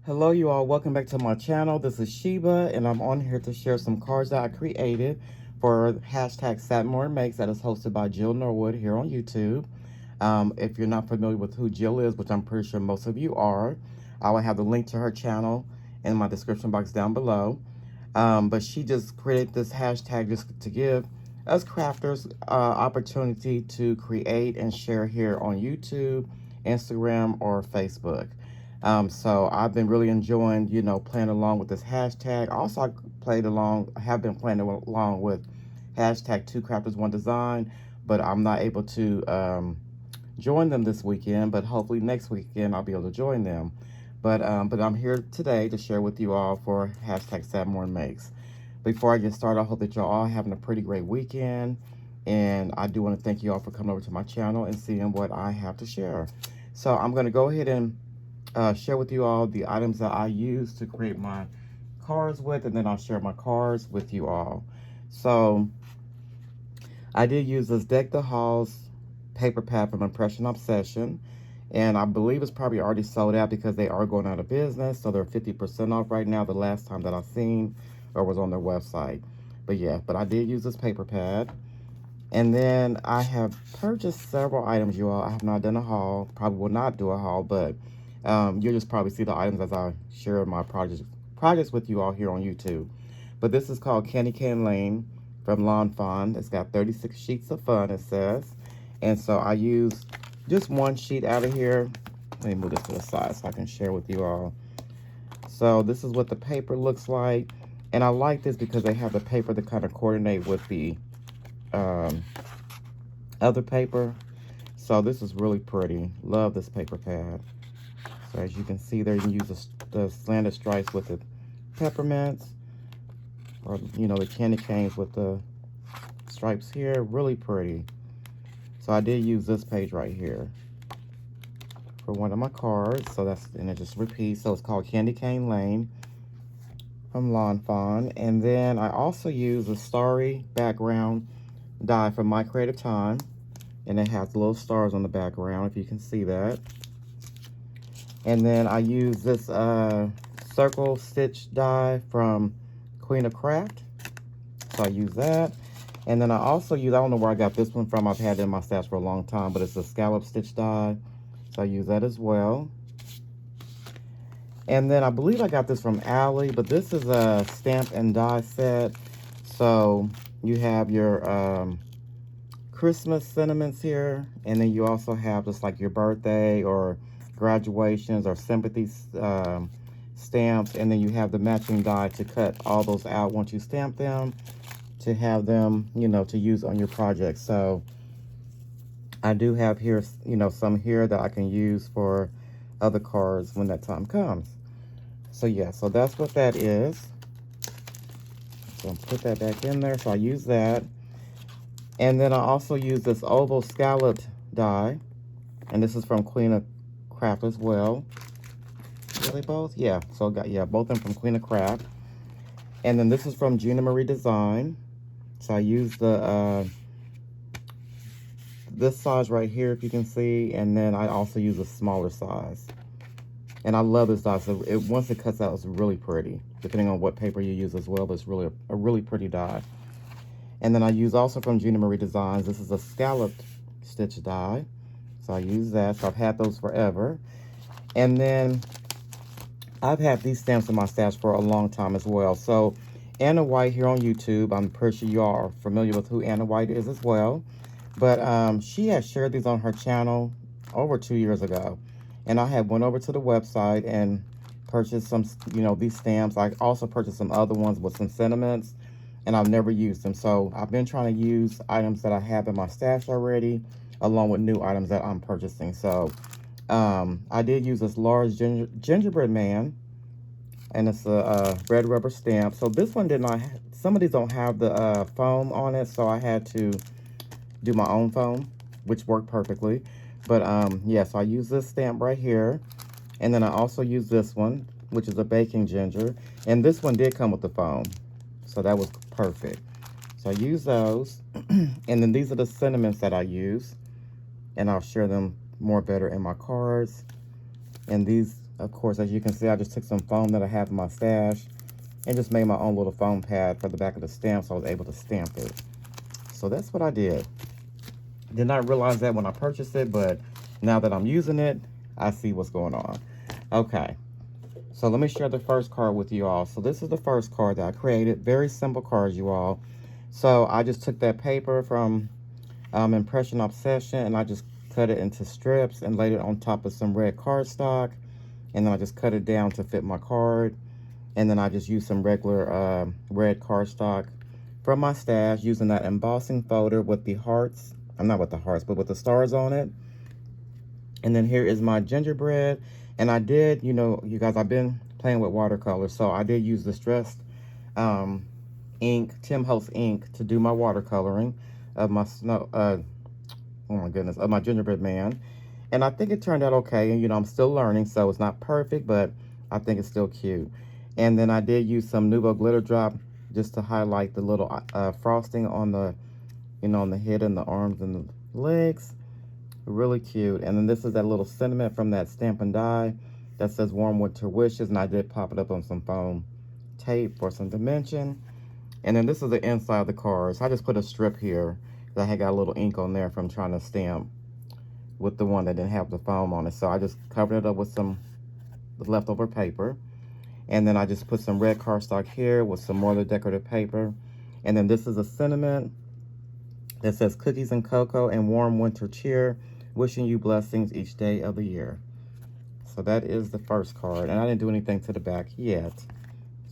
Hello, you all. Welcome back to my channel. This is Sheba, and I'm on here to share some cards that I created for hashtag Satmore Makes that is hosted by Jill Norwood here on YouTube. If you're not familiar with who Jill is, which I'm pretty sure most of you are, I will have the link to her channel in my description box down below. But she just created this hashtag just to give us crafters opportunity to create and share here on YouTube, Instagram, or Facebook. So I've been really enjoying, playing along with this hashtag. Also, have been playing along with hashtag Two Crafters One Design, but I'm not able to join them this weekend. But hopefully next weekend I'll be able to join them. But I'm here today to share with you all for hashtag Satmore Makes. Before I get started, I hope that y'all all having a pretty great weekend. And I do want to thank you all for coming over to my channel and seeing what I have to share. So I'm going to go ahead and share with you all the items that I use to create my cards with, and then I'll share my cards with you all. So I did use this Deck the Halls paper pad from Impression Obsession, and I believe it's probably already sold out because they are going out of business, so they're 50% off right now the last time that I've seen or was on their website. But I did use this paper pad. And then I have purchased several items, you all. I have not done a haul, probably will not do a haul, but you'll just probably see the items as I share my projects with you all here on YouTube. But this is called Candy Cane Lane from Lawn Fawn. It's got 36 sheets of fun, it says. And so I use just one sheet out of here. Let me move this to the side so I can share with you all. So this is what the paper looks like. And I like this because they have the paper to kind of coordinate with the other paper. So this is really pretty. Love this paper pad. So as you can see there, you can use the slanted stripes with the peppermints, or the candy canes with the stripes here. Really pretty. So I did use this page right here for one of my cards. So and it just repeats. So it's called Candy Cane Lane from Lawn Fawn. And then I also use a starry background die from My Creative Time, and it has little stars on the background if you can see that. And then I use this circle stitch die from Queen of Craft, so I use that. And then I also use, I don't know where I got this one from, I've had it in my stash for a long time, but it's a scallop stitch die, so I use that as well. And then I believe I got this from Ally, but this is a stamp and die set. So you have your Christmas sentiments here, and then you also have just like your birthday or graduations or sympathy stamps, and then you have the matching die to cut all those out once you stamp them to have them, to use on your project. So I do have here, some here that I can use for other cards when that time comes. So yeah, so that's what that is. So I'll put that back in there. So I use that. And then I also use this oval scalloped die. And this is from Queen of Craft as well. Are they both? Yeah. So I got, both of them from Queen of Craft. And then this is from Gina Marie Design. So I use this size right here, if you can see. And then I also use a smaller size. And I love this die. So once it cuts out, it's really pretty. Depending on what paper you use as well, but it's really a really pretty die. And then I use also from Gina Marie Designs. This is a scalloped stitch die. So I use that. So I've had those forever. And then I've had these stamps in my stash for a long time as well. So Anna White here on YouTube. I'm pretty sure you all are familiar with who Anna White is as well. But she has shared these on her channel over 2 years ago. And I had went over to the website and purchased some, these stamps. I also purchased some other ones with some sentiments, and I've never used them. So I've been trying to use items that I have in my stash already, along with new items that I'm purchasing. So I did use this large gingerbread man, and it's a red rubber stamp. So this one did not, some of these don't have the foam on it, so I had to do my own foam, which worked perfectly. But yeah, so I use this stamp right here. And then I also use this one, which is a baking ginger. And this one did come with the foam, so that was perfect. So I use those. And then these are the sentiments that I use. And I'll share them more better in my cards. And these Of course, as you can see, I just took some foam that I have in my stash and just made my own little foam pad for the back of the stamp, so I was able to stamp it. So that's what I did. Did not realize that when I purchased it, but now that I'm using it, I see what's going on. Okay, so let me share the first card with you all. So this is the first card that I created. Very simple cards, you all. So I just took that paper from Impression Obsession, and I just cut it into strips and laid it on top of some red cardstock. And then I just cut it down to fit my card. And then I just used some regular red cardstock from my stash, using that embossing folder with the hearts. I'm not with the hearts, but with the stars on it. And then here is my gingerbread. And I did, you know, you guys, I've been playing with watercolor. So I did use Distressed ink, Tim Holtz ink, to do my watercoloring of my snow, oh my goodness, of my gingerbread man. And I think it turned out okay. And, you know, I'm still learning, so it's not perfect, but I think it's still cute. And then I did use some Nuvo glitter drop just to highlight the little frosting on the, you know, on the head and the arms and the legs. Really cute. And then this is that little sentiment from that Stampin' Die that says Warm Winter Wishes. And I did pop it up on some foam tape for some dimension. And then this is the inside of the card. So I just put a strip here. I had got a little ink on there from trying to stamp with the one that didn't have the foam on it. So I just covered it up with some leftover paper. And then I just put some red cardstock here with some more of the decorative paper. And then this is a sentiment that says Cookies and Cocoa and Warm Winter Cheer, wishing you blessings each day of the year. So that is the first card. And I didn't do anything to the back yet.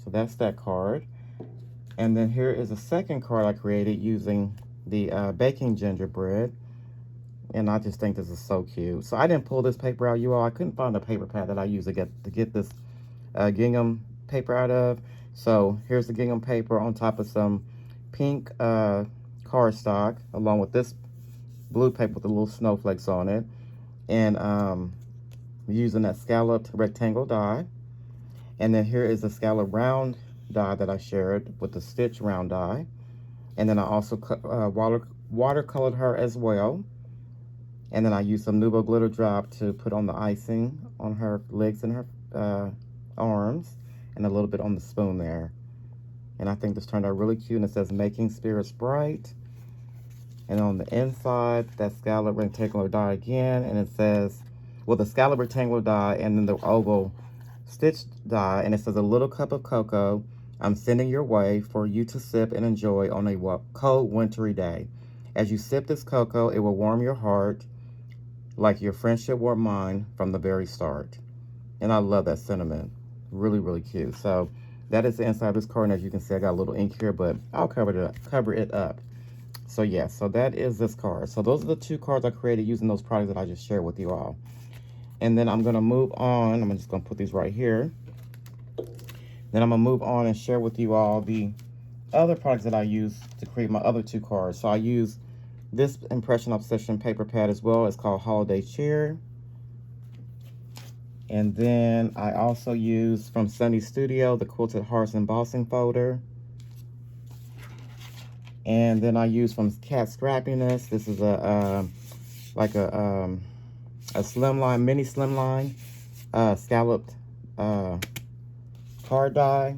So that's that card. And then here is a second card I created using the baking gingerbread. And I just think this is so cute. So I didn't pull this paper out, you all. I couldn't find a paper pad that I used to get this gingham paper out of. So here's the gingham paper on top of some pink cardstock, along with this blue paper with the little snowflakes on it. And using that scalloped rectangle die. And then here is the scalloped round die that I shared with the stitch round die. And then I also watercolored her as well. And then I used some Nuvo glitter drop to put on the icing on her legs and her arms, and a little bit on the spoon there. And I think this turned out really cute. And it says Making Spirits Bright. And on the inside, that scallop rectangular die again. And it says, well, the scallop rectangular die and then the oval stitched die. And it says, a little cup of cocoa I'm sending your way for you to sip and enjoy on a cold, wintry day. As you sip this cocoa, it will warm your heart like your friendship warmed mine from the very start. And I love that sentiment. Really, really cute. So that is the inside of this card. And as you can see, I got a little ink here, but I'll cover it up. So yeah, so that is this card. So those are the two cards I created using those products that I just shared with you all. And then I'm going to move on. I'm just going to put these right here. Then I'm going to move on and share with you all the other products that I use to create my other two cards. So I use this Impression Obsession paper pad as well. It's called Holiday Cheer. And then I also use from Sunny Studio the Quilted Hearts embossing folder. And then I use from Cat Scrappiness. This is a slimline, mini slimline, scalloped card die.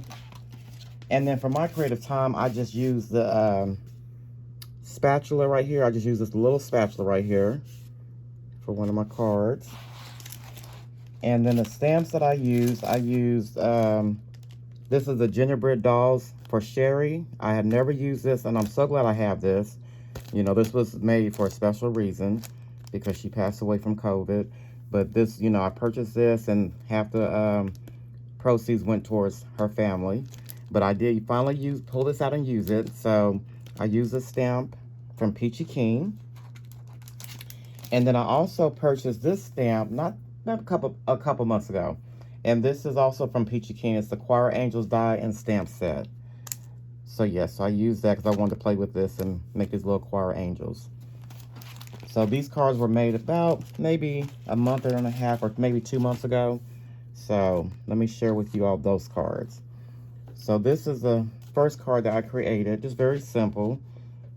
And then for my creative time, I just use the spatula right here. I just use this little spatula right here for one of my cards. And then the stamps that I used, this is the Gingerbread Dolls for Sherry. I had never used this, and I'm so glad I have this. You know, this was made for a special reason because she passed away from COVID. But this, you know, I purchased this, and half the proceeds went towards her family. But I did finally pull this out and use it. So I used a stamp from Peachy Keen. And then I also purchased this stamp, not a couple months ago. And this is also from Peachy Keen. It's the Choir Angels die and stamp set. So yes, so I used that because I wanted to play with this and make these little choir angels. So these cards were made about maybe a month and a half or maybe 2 months ago. So let me share with you all those cards. So this is the first card that I created, just very simple.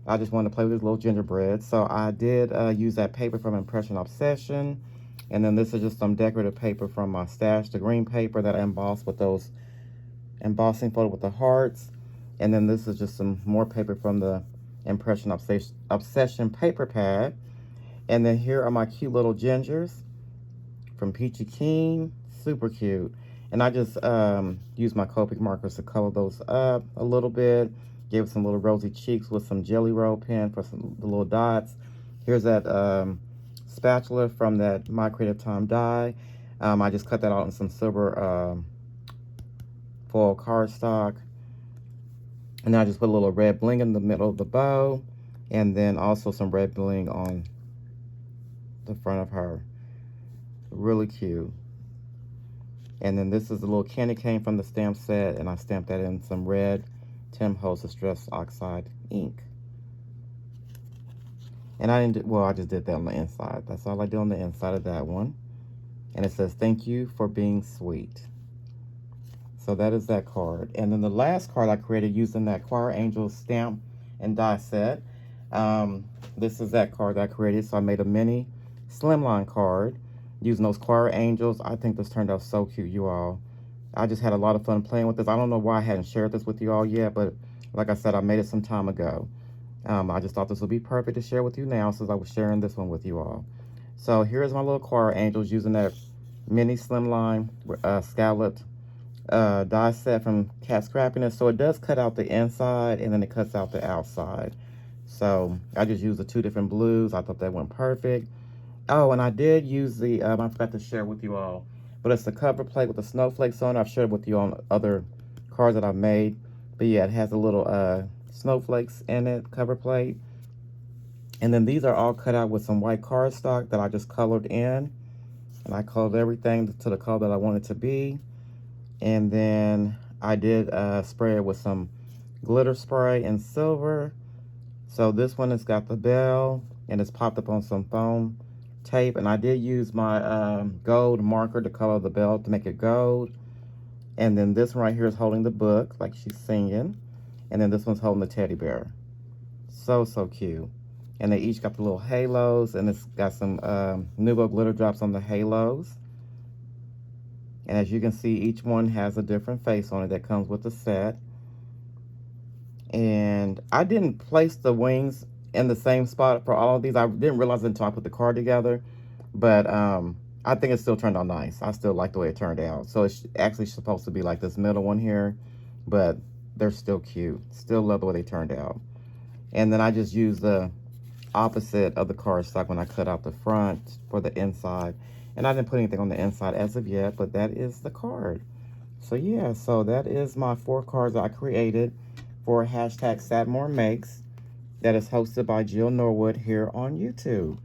I just wanted to play with this little gingerbread. So I did use that paper from Impression Obsession. And then this is just some decorative paper from my stash, the green paper that I embossed with those embossing photo with the hearts. And then this is just some more paper from the Impression Obsession paper pad. And then here are my cute little gingers from Peachy Keen. Super cute. And I just used my Copic markers to color those up a little bit. Gave some little rosy cheeks with some Jelly Roll pen for the little dots. Here's that spatula from that My Creative Time die. I just cut that out in some silver foil cardstock. And I just put a little red bling in the middle of the bow. And then also some red bling on the front of her. Really cute. And then this is a little candy cane from the stamp set. And I stamped that in some red Tim Holtz Distress Oxide ink. And I didn't, well, I just did that on the inside. That's all I did on the inside of that one. And it says, thank you for being sweet. So that is that card. And then the last card I created using that Choir Angels stamp and die set. This is that card that I created. So I made a mini slimline card using those Choir Angels. I think this turned out so cute, you all. I just had a lot of fun playing with this. I don't know why I hadn't shared this with you all yet, but like I said, I made it some time ago. I just thought this would be perfect to share with you now since I was sharing this one with you all. So here's my little Choir Angels using that mini slimline scalloped die set from Cat Scrappiness. So it does cut out the inside and then it cuts out the outside. So I just used the two different blues. I thought that went perfect. Oh, and I did use the, I forgot to share with you all, but it's the cover plate with the snowflakes on it. I've shared with you on other cards that I've made. But yeah, it has a little snowflakes in it, cover plate. And then these are all cut out with some white cardstock that I just colored in. And I colored everything to the color that I wanted it to be. And then I did spray it with some glitter spray in silver. So this one has got the bell and it's popped up on some foam tape. And I did use my gold marker to color the bell to make it gold. And then this one right here is holding the book like she's singing. And then this one's holding the teddy bear. So, so cute. And they each got the little halos. And it's got some Nuvo glitter drops on the halos. And as you can see, each one has a different face on it that comes with the set. And I didn't place the wings in the same spot for all of these. I didn't realize it until I put the card together. But I think it still turned out nice. I still like the way it turned out. So it's actually supposed to be like this middle one here. But they're still cute. Still love the way they turned out. And then I just used the opposite of the cardstock when I cut out the front for the inside. And I didn't put anything on the inside as of yet, but that is the card. So yeah, so that is my 4 cards that I created for hashtag SatMoreMakes that is hosted by Jill Norwood here on YouTube.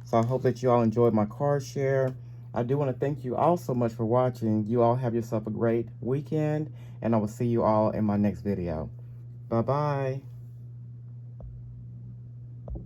So I hope that you all enjoyed my card share. I do want to thank you all so much for watching. You all have yourself a great weekend, and I will see you all in my next video. Bye-bye.